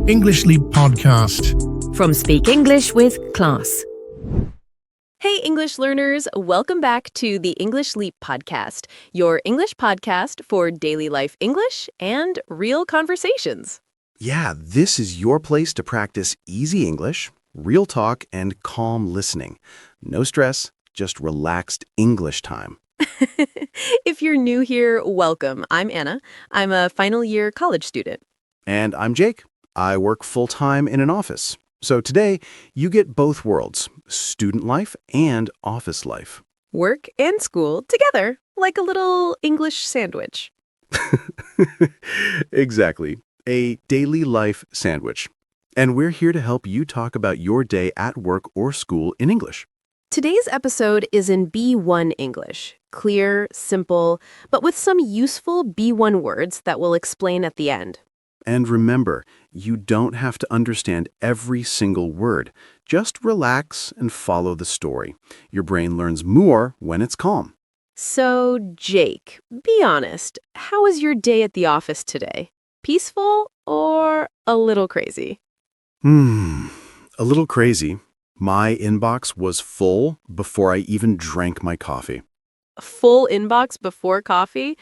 English Leap Podcast. From Speak English with Class. Hey, English learners. Welcome back to the English Leap Podcast, your English podcast for daily life English and real conversations. Yeah, this is your place to practice easy English, real talk, and calm listening. No stress, just relaxed English time. If you're new here, welcome. I'm Anna. I'm a final year college student. And I'm Jake. I work full-time in an office. So today, you get both worlds, student life and office life. Work and school together, like a little English sandwich. Exactly. A daily life sandwich. And we're here to help you talk about your day at work or school in English. Today's episode is in B1 English. Clear, simple, but with some useful B1 words that we'll explain at the end. And remember, you don't have to understand every single word. Just relax and follow the story. Your brain learns more when it's calm. So, Jake, be honest. How was your day at the office today? Peaceful or a little crazy? A little crazy. My inbox was full before I even drank my coffee. A full inbox before coffee?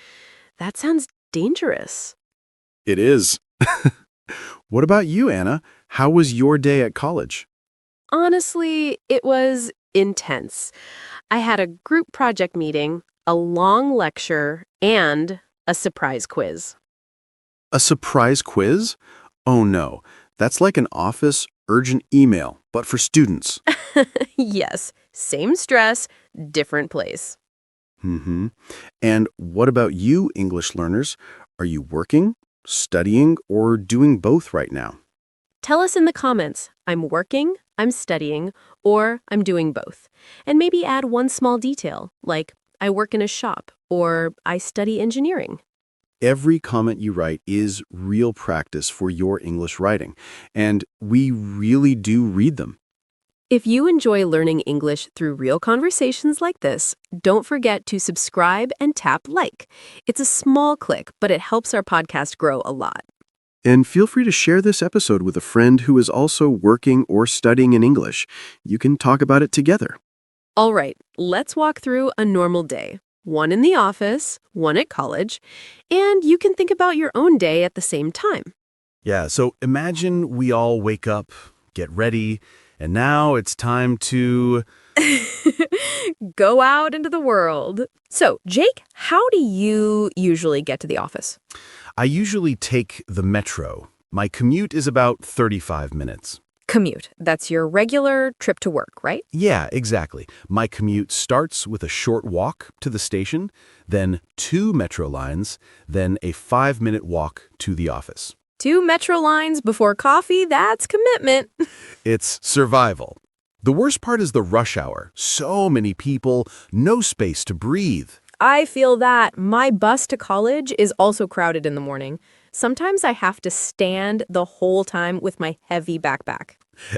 That sounds dangerous. It is. What about you, Anna? How was your day at college? Honestly, it was intense. I had a group project meeting, a long lecture, and a surprise quiz. A surprise quiz? Oh no, that's like an office urgent email, but for students. Yes, same stress, different place. And what about you, English learners? Are you working, studying, or doing both right now? Tell us in the comments, I'm working, I'm studying, or I'm doing both. And maybe add one small detail, like I work in a shop, or I study engineering. Every comment you write is real practice for your English writing, and we really do read them. If you enjoy learning English through real conversations like this, don't forget to subscribe and tap like. It's a small click, but it helps our podcast grow a lot. And feel free to share this episode with a friend who is also working or studying in English. You can talk about it together. All right, let's walk through a normal day. One in the office, one at college, and you can think about your own day at the same time. Yeah, so imagine we all wake up, get ready, and now it's time to... Go out into the world. So, Jake, how do you usually get to the office? I usually take the metro. My commute is about 35 minutes. Commute. That's your regular trip to work, right? Yeah, exactly. My commute starts with a short walk to the station, then 2 metro lines, then a 5-minute walk to the office. 2 metro lines before coffee, that's commitment. It's survival. The worst part is the rush hour. So many people, no space to breathe. I feel that. My bus to college is also crowded in the morning. Sometimes I have to stand the whole time with my heavy backpack.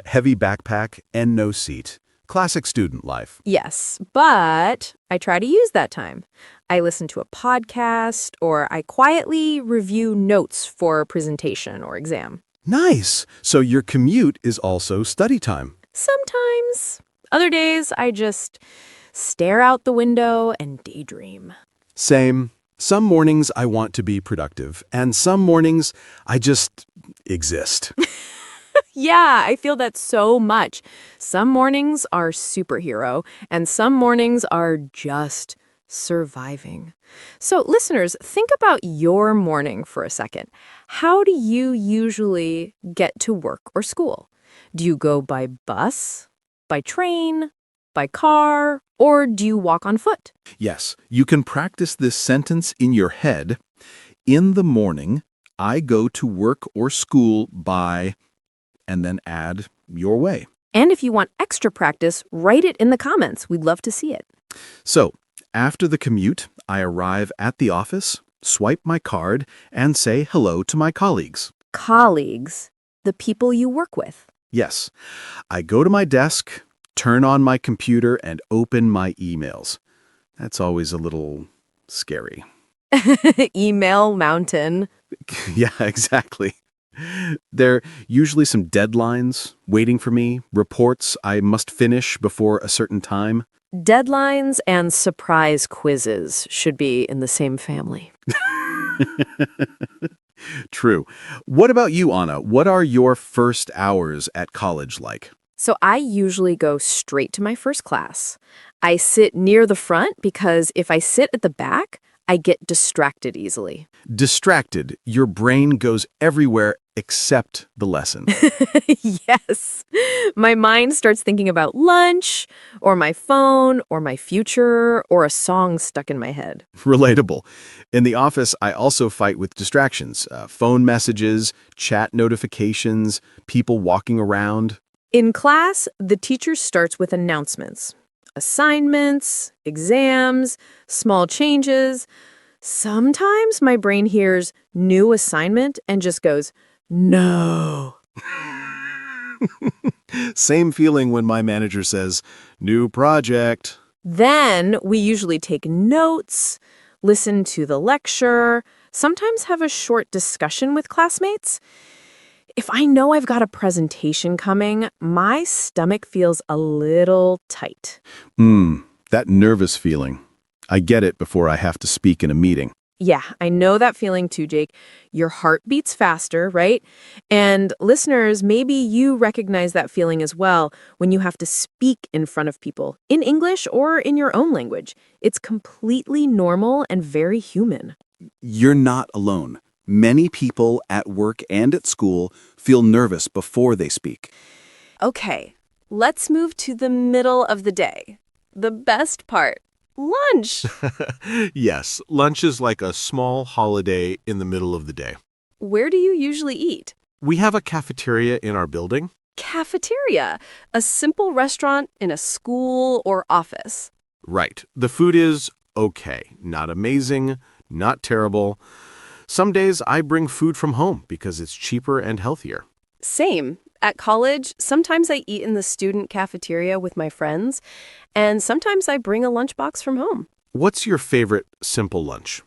Heavy backpack and no seat. Classic student life. Yes, but I try to use that time. I listen to a podcast or I quietly review notes for a presentation or exam. Nice. So your commute is also study time. Sometimes. Other days, I just stare out the window and daydream. Same. Some mornings I want to be productive, and some mornings I just exist. Yeah, I feel that so much. Some mornings are superhero, and some mornings are just surviving. So, listeners, think about your morning for a second. How do you usually get to work or school? Do you go by bus, by train, by car, or do you walk on foot? Yes, you can practice this sentence in your head. In the morning, I go to work or school by... and then add your way. And if you want extra practice, write it in the comments. We'd love to see it. So, after the commute, I arrive at the office, swipe my card, and say hello to my colleagues. Colleagues, the people you work with. Yes, I go to my desk, turn on my computer, and open my emails. That's always a little scary. Email mountain. Yeah, exactly. There are usually some deadlines waiting for me, reports I must finish before a certain time. Deadlines and surprise quizzes should be in the same family. True. What about you, Anna? What are your first hours at college like? So I usually go straight to my first class. I sit near the front because if I sit at the back, I get distracted easily. Distracted, your brain goes everywhere except the lesson. Yes. My mind starts thinking about lunch, or my phone, or my future, or a song stuck in my head. Relatable. In the office, I also fight with distractions, phone messages, chat notifications, people walking around. In class, the teacher starts with announcements, assignments, exams, small changes. Sometimes my brain hears new assignment and just goes, no. Same feeling when my manager says, new project. Then we usually take notes, listen to the lecture, sometimes have a short discussion with classmates. If I know I've got a presentation coming, my stomach feels a little tight. That nervous feeling. I get it before I have to speak in a meeting. Yeah, I know that feeling too, Jake. Your heart beats faster, right? And listeners, maybe you recognize that feeling as well when you have to speak in front of people, in English or in your own language. It's completely normal and very human. You're not alone. Many people at work and at school feel nervous before they speak. Okay, let's move to the middle of the day. The best part, lunch. Yes, lunch is like a small holiday in the middle of the day. Where do you usually eat? We have a cafeteria in our building. Cafeteria, a simple restaurant in a school or office. Right. The food is okay. Not amazing, not terrible. Some days I bring food from home because it's cheaper and healthier. Same. At college, sometimes I eat in the student cafeteria with my friends, and sometimes I bring a lunchbox from home. What's your favorite simple lunch?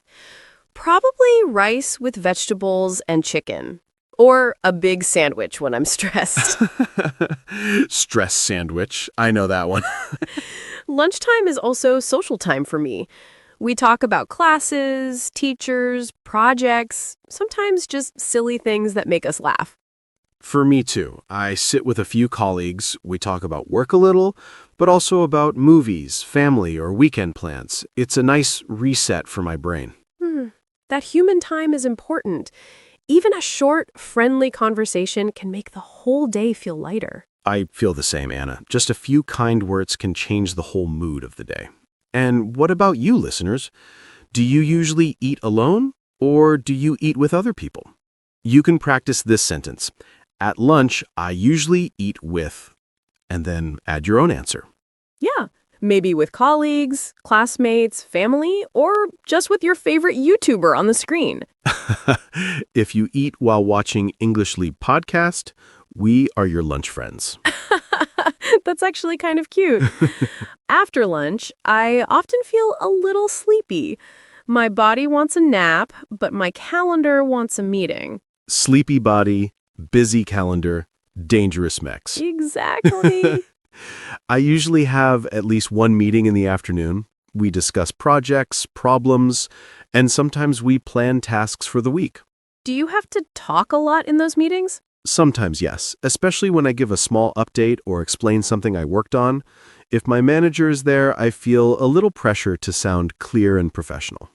Probably rice with vegetables and chicken. Or a big sandwich when I'm stressed. Stress sandwich. I know that one. Lunchtime is also social time for me. We talk about classes, teachers, projects, sometimes just silly things that make us laugh. For me too. I sit with a few colleagues. We talk about work a little, but also about movies, family, or weekend plans. It's a nice reset for my brain. That human time is important. Even a short, friendly conversation can make the whole day feel lighter. I feel the same, Anna. Just a few kind words can change the whole mood of the day. And what about you, listeners? Do you usually eat alone, or do you eat with other people? You can practice this sentence. At lunch, I usually eat with, and then add your own answer. Yeah, maybe with colleagues, classmates, family, or just with your favorite YouTuber on the screen. If you eat while watching English Lead podcast, we are your lunch friends. That's actually kind of cute. After lunch, I often feel a little sleepy. My body wants a nap, but my calendar wants a meeting. Sleepy body, busy calendar, dangerous mix. Exactly. I usually have at least one meeting in the afternoon. We discuss projects, problems, and sometimes we plan tasks for the week. Do you have to talk a lot in those meetings? Sometimes, yes, especially when I give a small update or explain something I worked on. If my manager is there, I feel a little pressure to sound clear and professional.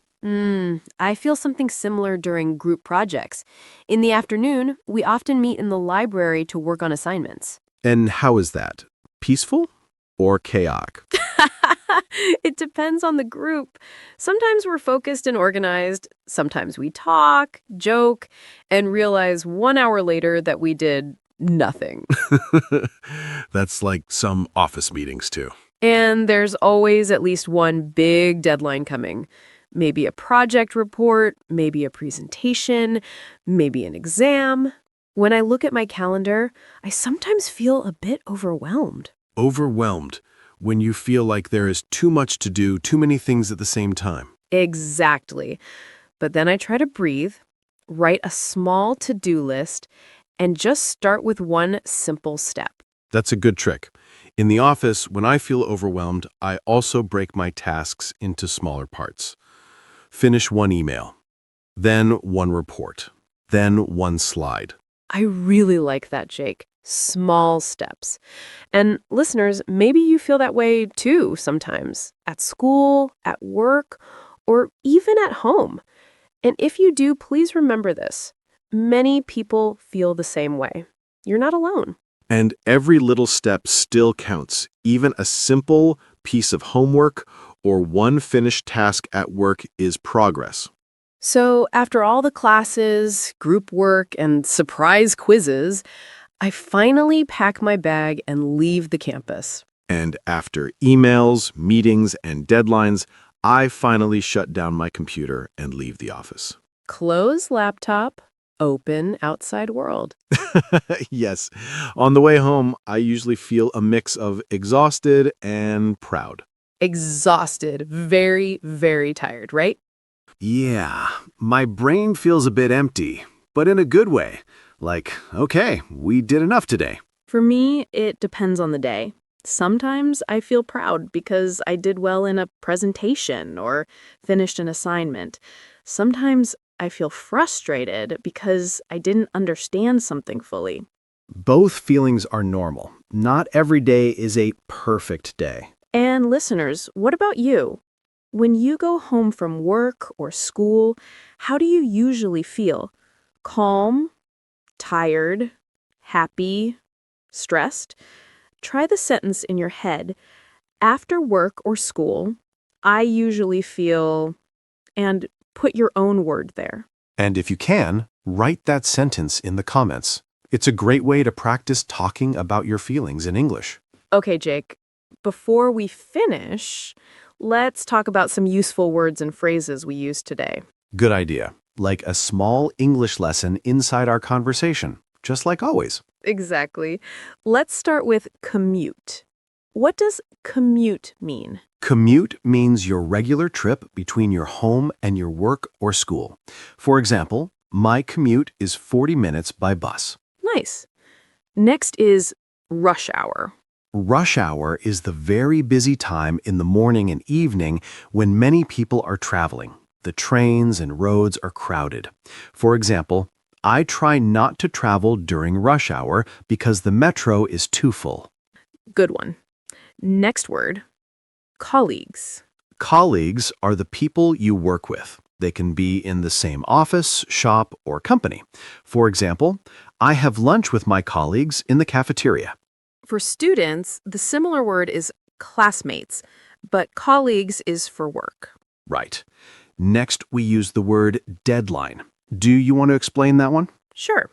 I feel something similar during group projects. In the afternoon, we often meet in the library to work on assignments. And how is that? Peaceful or chaotic? It depends on the group. Sometimes we're focused and organized. Sometimes we talk, joke, and realize 1 hour later that we did nothing. That's like some office meetings, too. And there's always at least one big deadline coming. Maybe a project report, maybe a presentation, maybe an exam. When I look at my calendar, I sometimes feel a bit overwhelmed. Overwhelmed. When you feel like there is too much to do, too many things at the same time. Exactly. But then I try to breathe. Write a small to-do list and just start with one simple step. That's a good trick. In the office, when I feel overwhelmed, I also break my tasks into smaller parts. Finish one email, then one report, then one slide. I really like that, Jake. Small steps. And listeners, maybe you feel that way too sometimes, at school, at work, or even at home. And if you do, please remember this. Many people feel the same way. You're not alone. And every little step still counts. Even a simple piece of homework or one finished task at work is progress. So after all the classes, group work, and surprise quizzes, I finally pack my bag and leave the campus. And after emails, meetings, and deadlines, I finally shut down my computer and leave the office. Close laptop, open outside world. Yes. On the way home, I usually feel a mix of exhausted and proud. Exhausted, very, very tired, right? Yeah, my brain feels a bit empty, but in a good way. Like, okay, we did enough today. For me, it depends on the day. Sometimes I feel proud because I did well in a presentation or finished an assignment. Sometimes I feel frustrated because I didn't understand something fully. Both feelings are normal. Not every day is a perfect day. And listeners, what about you? When you go home from work or school, how do you usually feel? Calm, tired, happy, stressed? Try the sentence in your head. After work or school, I usually feel, and put your own word there. And if you can, write that sentence in the comments. It's a great way to practice talking about your feelings in English. Okay, Jake, before we finish, let's talk about some useful words and phrases we used today. Good idea. Like a small English lesson inside our conversation, just like always. Exactly. Let's start with commute. What does commute mean? Commute means your regular trip between your home and your work or school. For example, my commute is 40 minutes by bus. Nice. Next is rush hour. Rush hour is the very busy time in the morning and evening when many people are traveling. The trains and roads are crowded. For example, I try not to travel during rush hour because the metro is too full. Good one. Next word, colleagues. Colleagues are the people you work with. They can be in the same office, shop, or company. For example, I have lunch with my colleagues in the cafeteria. For students, the similar word is classmates, but colleagues is for work. Right. Next, we use the word deadline. Do you want to explain that one? Sure.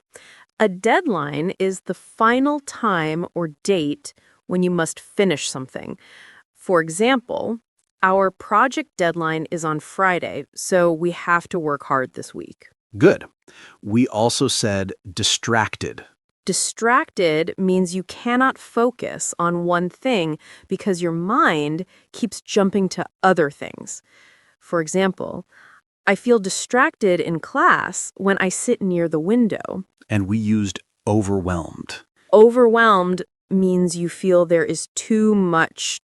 A deadline is the final time or date when you must finish something. For example, our project deadline is on Friday, so we have to work hard this week. Good. We also said distracted. Distracted means you cannot focus on one thing because your mind keeps jumping to other things. For example, I feel distracted in class when I sit near the window. And we used overwhelmed. Overwhelmed means you feel there is too much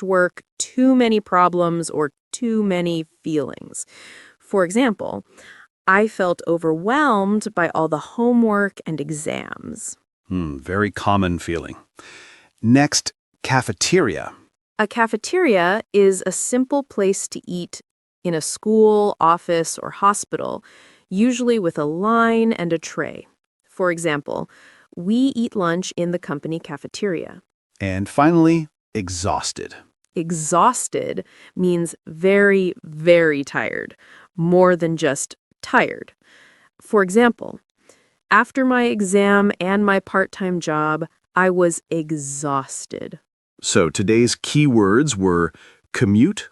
work, too many problems, or too many feelings. For example, I felt overwhelmed by all the homework and exams. Very common feeling. Next, cafeteria. A cafeteria is a simple place to eat in a school, office, or hospital, usually with a line and a tray. For example, we eat lunch in the company cafeteria. And finally, exhausted. Exhausted means very, very tired, more than just tired. For example, after my exam and my part-time job, I was exhausted. So today's key words were commute,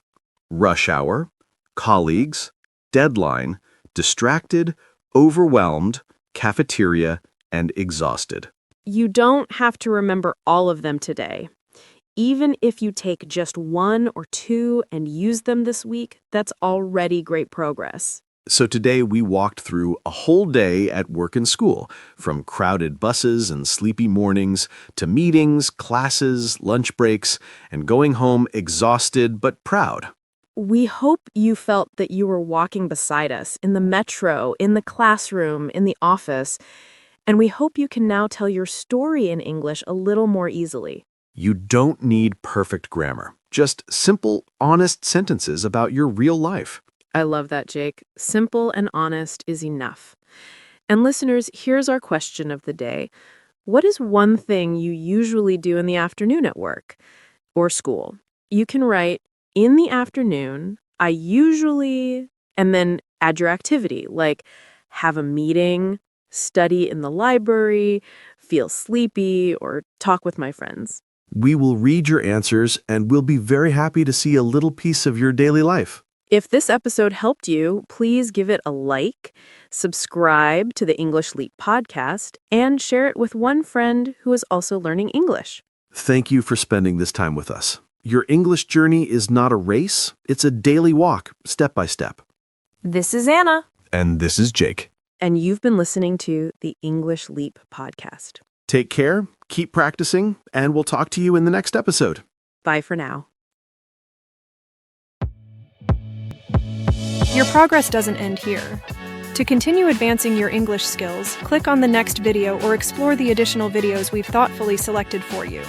rush hour, colleagues, deadline, distracted, overwhelmed, cafeteria, and exhausted. You don't have to remember all of them today. Even if you take just one or two and use them this week, that's already great progress. So today we walked through a whole day at work and school, from crowded buses and sleepy mornings to meetings, classes, lunch breaks, and going home exhausted but proud. We hope you felt that you were walking beside us in the metro, in the classroom, in the office, and we hope you can now tell your story in English a little more easily. You don't need perfect grammar, just simple, honest sentences about your real life. I love that, Jake. Simple and honest is enough. And listeners, here's our question of the day. What is one thing you usually do in the afternoon at work or school? You can write, in the afternoon, I usually, and then add your activity, like have a meeting, study in the library, feel sleepy, or talk with my friends. We will read your answers and we'll be very happy to see a little piece of your daily life. If this episode helped you, please give it a like, subscribe to the English Leap podcast, and share it with one friend who is also learning English. Thank you for spending this time with us. Your English journey is not a race, it's a daily walk, step by step. This is Anna. And this is Jake. And you've been listening to the English Leap podcast. Take care, keep practicing, and we'll talk to you in the next episode. Bye for now. Your progress doesn't end here. To continue advancing your English skills, click on the next video or explore the additional videos we've thoughtfully selected for you.